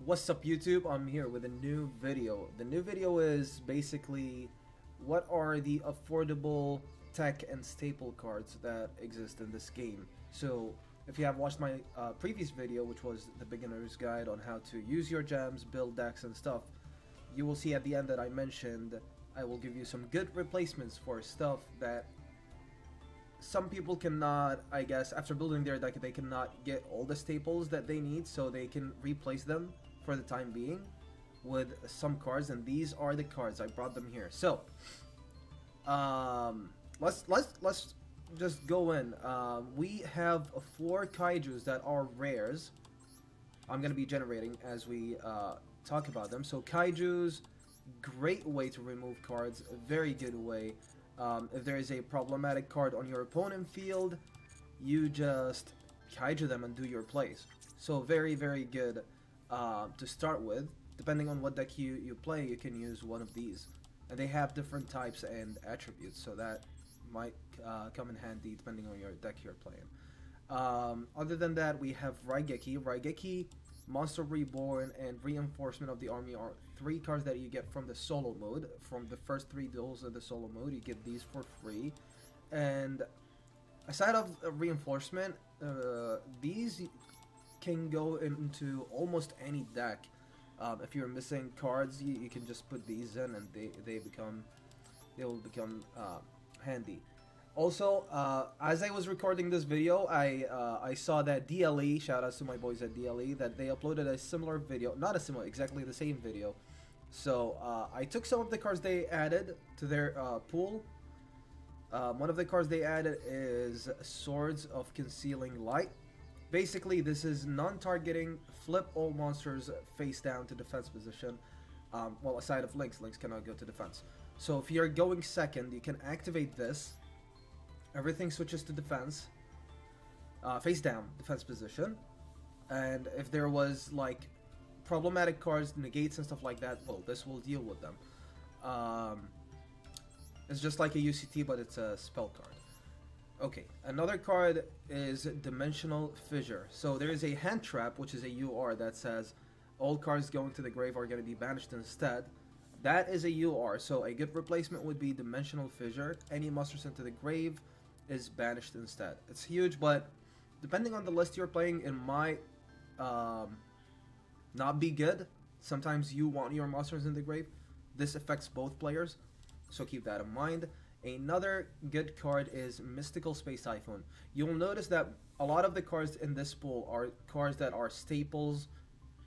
What's up YouTube? I'm here with a new video. The new video is basically what are the affordable tech and staple cards that exist in this game. So if you have watched my previous video, which was the beginner's guide on how to use your gems, build decks and stuff, you will see at the end that I mentioned I will give you some good replacements for stuff that some people cannot, I guess, after building their deck, they cannot get all the staples that they need, so they can replace them for the time being with some cards, and these are the cards. I brought them here. So, let's just go in. We have 4 kaijus that are rares. I'm gonna be generating as we talk about them. So kaijus, great way to remove cards, a very good way. If there is a problematic card on your opponent field, you just kaiju them and do your plays. So very good to start with. Depending on what deck you play, you can use one of these. And they have different types and attributes, so that might come in handy depending on your deck you're playing. Other than that, we have Raigeki. Raigeki, Monster Reborn, and Reinforcement of the Army are 3 cards that you get from the solo mode. From the first 3 duels of the solo mode, you get these for free. And aside of Reinforcement, these can go into almost any deck. If you're missing cards, you can just put these in, and they will become handy. Also, as I was recording this video, I saw that DLE, shout outs to my boys at DLE, that they uploaded a similar video, not a similar, exactly the same video. So I took some of the cards they added to their pool. One of the cards they added is Swords of Concealing Light. Basically, this is non-targeting, flip all monsters face down to defense position. Well, aside of Lynx cannot go to defense. So if you're going second, you can activate this. Everything switches to defense, face down, defense position. And if there was like problematic cards, negates and stuff like that, well, this will deal with them. It's just like a UCT, but it's a spell card. Okay, another card is Dimensional Fissure. So there is a hand trap, which is a UR that says all cards going to the grave are going to be banished instead. That is a UR, so a good replacement would be Dimensional Fissure. Any monster sent to the grave is banished instead. It's huge, but depending on the list you're playing, it might not be good. Sometimes you want your monsters in the grave. This affects both players, so keep that in mind. Another good card is Mystical Space Typhoon. You'll notice that a lot of the cards in this pool are cards that are staples.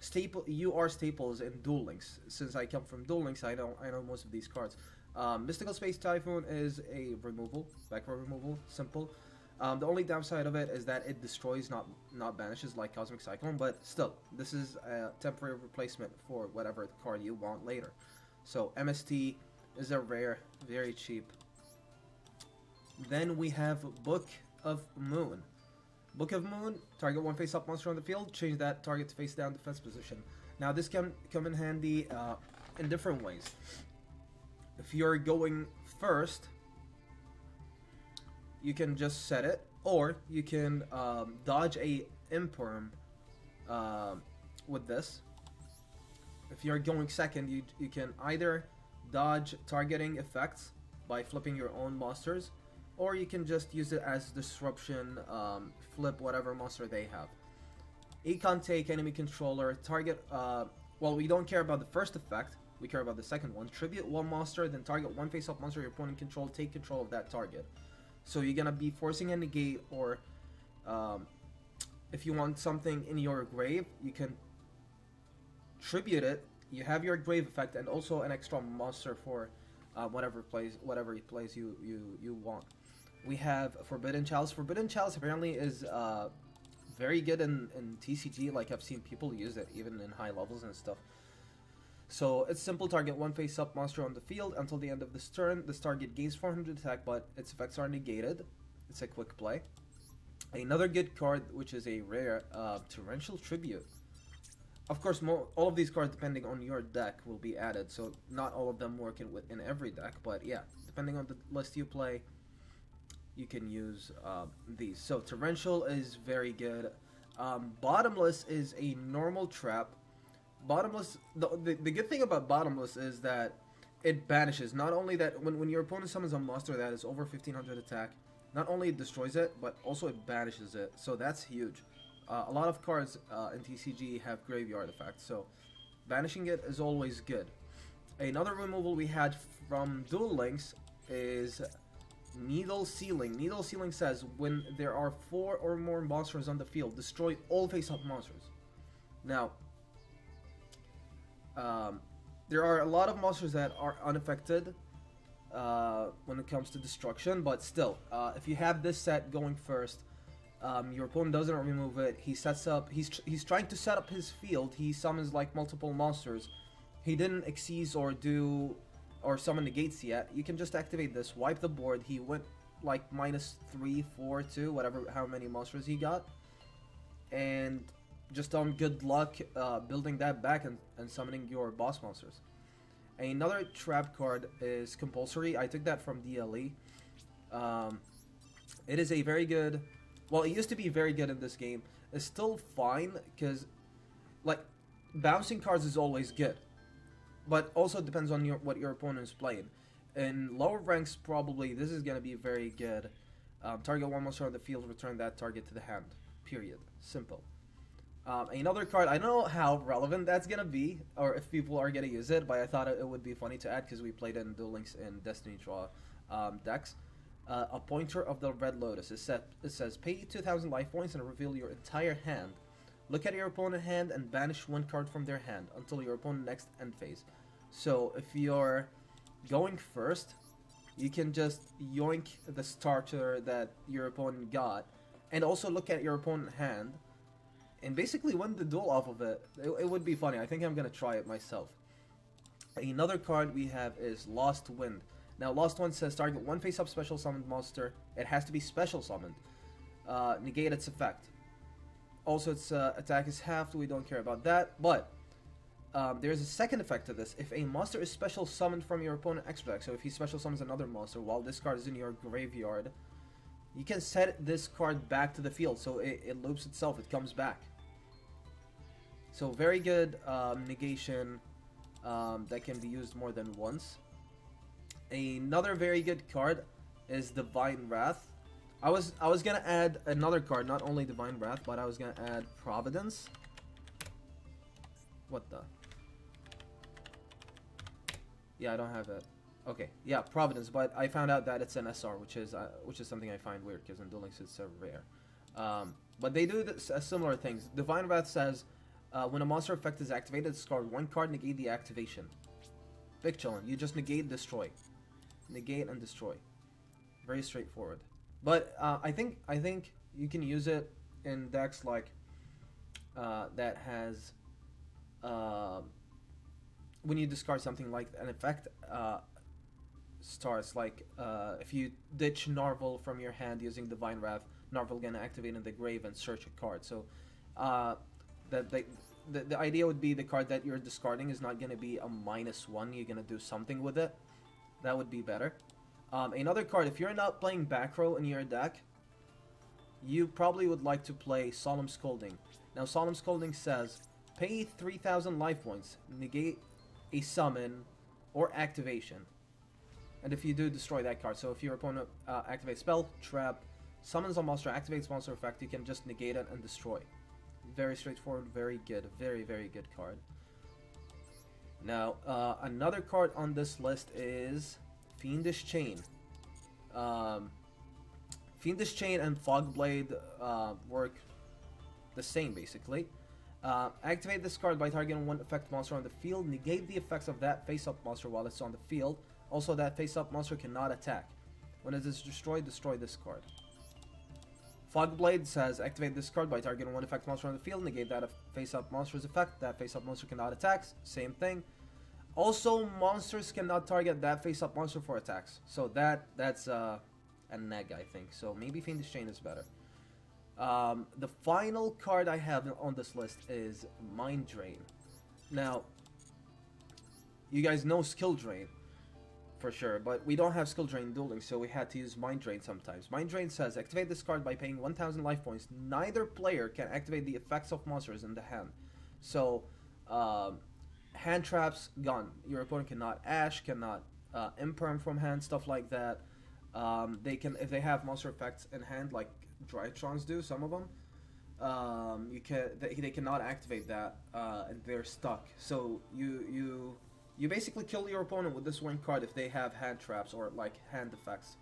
Staples in Duel Links. Since I come from Duel Links, I know most of these cards. Mystical Space Typhoon is a removal, backward removal, simple. The only downside of it is that it destroys, not banishes like Cosmic Cyclone, but still, this is a temporary replacement for whatever card you want later. So MST is a rare, very cheap. Then we have Book of Moon. Book of Moon, target 1 face-up monster on the field, change that target to face-down defense position. Now this can come in handy in different ways. If you're going first, you can just set it, or you can dodge a imperm with this. If you're going second, you can either dodge targeting effects by flipping your own monsters, or you can just use it as disruption, flip whatever monster they have. Econ take, enemy controller, target, well, we don't care about the first effect, we care about the second one. Tribute 1 monster, then target 1 face-up monster your opponent control, take control of that target. So you're gonna be forcing a negate, or if you want something in your grave, you can tribute it. You have your grave effect and also an extra monster for whatever he plays you want. We have Forbidden Chalice. Forbidden Chalice apparently is very good in TCG. Like, I've seen people use it even in high levels and stuff. So it's simple, target 1 face-up monster on the field until the end of this turn. This target gains 400 attack, but its effects are negated. It's a quick play. Another good card, which is a rare, Torrential Tribute. Of course, all of these cards, depending on your deck, will be added. So not all of them work in every deck, but yeah, depending on the list you play, you can use these. So Torrential is very good. Bottomless is a normal trap Bottomless. The good thing about bottomless is that it banishes. Not only that, when your opponent summons a monster that is over 1500 attack, not only it destroys it, but also it banishes it. So that's huge. A lot of cards in TCG have graveyard effects, so banishing it is always good. Another removal we had from Duel Links is Needle Sealing. Needle Sealing says when there are 4 or more monsters on the field, destroy all face-up monsters. Now, there are a lot of monsters that are unaffected when it comes to destruction, but still, if you have this set going first, your opponent doesn't remove it. He sets up. He's trying to set up his field. He summons like multiple monsters. He didn't exceed or do or summon negates yet. You can just activate this, wipe the board. He went like -3, 4, 2, whatever, how many monsters he got, and just on good luck building that back and summoning your boss monsters. Another trap card is Compulsory. I took that from DLE. It is a very good. Well, it used to be very good in this game. It's still fine because, like, bouncing cards is always good, but also depends on what your opponent is playing. In lower ranks, probably this is gonna be very good. Target one monster on the field, return that target to the hand. Period. Simple. Another card, I don't know how relevant that's gonna be, or if people are gonna use it, but I thought it would be funny to add because we played it in Duel Links and Destiny Draw decks. A Pointer of the Red Lotus. It says, pay 2,000 life points and reveal your entire hand. Look at your opponent's hand and banish one card from their hand until your opponent's next end phase. So if you're going first, you can just yoink the starter that your opponent got, and also look at your opponent's hand, and basically win the duel off of it. It would be funny. I think I'm gonna try it myself. Another card we have is Lost Wind. Now, Lost Wind says target one face-up special summoned monster. It has to be special summoned. Negate its effect. Also, its attack is halved. We don't care about that. But there's a second effect to this. If a monster is special summoned from your opponent's extra deck, so if he special summons another monster while this card is in your graveyard, you can set this card back to the field. So it loops itself. It comes back. So very good negation that can be used more than once. Another very good card is Divine Wrath. I was gonna add another card, not only Divine Wrath, but I was gonna add Providence. What the? Yeah, I don't have it. Okay, yeah, Providence, but I found out that it's an SR, which is something I find weird because in Duel Links it's rare. But they do similar things. Divine Wrath says when a monster effect is activated, discard one card, negate the activation. Big chillin'. You just negate, destroy. Negate and destroy. Very straightforward. But I think you can use it in decks like that has when you discard something like an effect starts, like if you ditch Narvel from your hand using Divine Wrath, Narvel gonna activate in the grave and search a card. So the idea would be the card that you're discarding is not gonna be a -1. You're gonna do something with it. That would be better. Another card, if you're not playing back row in your deck, you probably would like to play Solemn Scolding. Now, Solemn Scolding says, pay 3,000 life points, negate a summon or activation. And if you do, destroy that card. So if your opponent activates spell, trap, summons a monster, activates monster effect, you can just negate it and destroy. Very straightforward, very good, very, very good card. Now, another card on this list is Fiendish Chain. Fiendish Chain and Fogblade work the same, basically. Activate this card by targeting one effect monster on the field. Negate the effects of that face-up monster while it's on the field. Also, that face-up monster cannot attack. When it is destroyed, destroy this card. Fogblade says, activate this card by targeting one effect monster on the field, negate that face-up monster's effect, that face-up monster cannot attack, same thing. Also, monsters cannot target that face-up monster for attacks, so that's a neg, I think, so maybe Fiendish Chain is better. The final card I have on this list is Mind Drain. Now, you guys know Skill Drain, for sure, but we don't have Skill Drain in Duel Links, so we had to use Mind Drain sometimes. Mind Drain says, activate this card by paying 1,000 life points. Neither player can activate the effects of monsters in the hand. So, Um, Hand traps gone. Your opponent cannot ash, cannot imperm from hand, stuff like that. They can, if they have monster effects in hand, like Drytrons do, some of them. They cannot activate that, and they're stuck. So you basically kill your opponent with this one card if they have hand traps or like hand effects.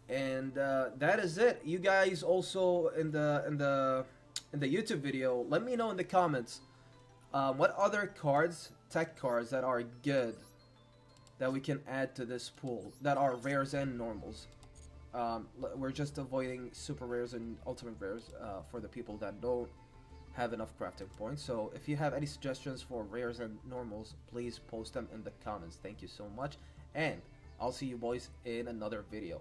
And that is it. You guys also in the YouTube video, let me know in the comments what other cards, tech cards that are good that we can add to this pool that are rares and normals. We're just avoiding super rares and ultimate rares for the people that don't have enough crafting points. So if you have any suggestions for rares and normals, please post them in the comments. Thank you so much, and I'll see you boys in another video.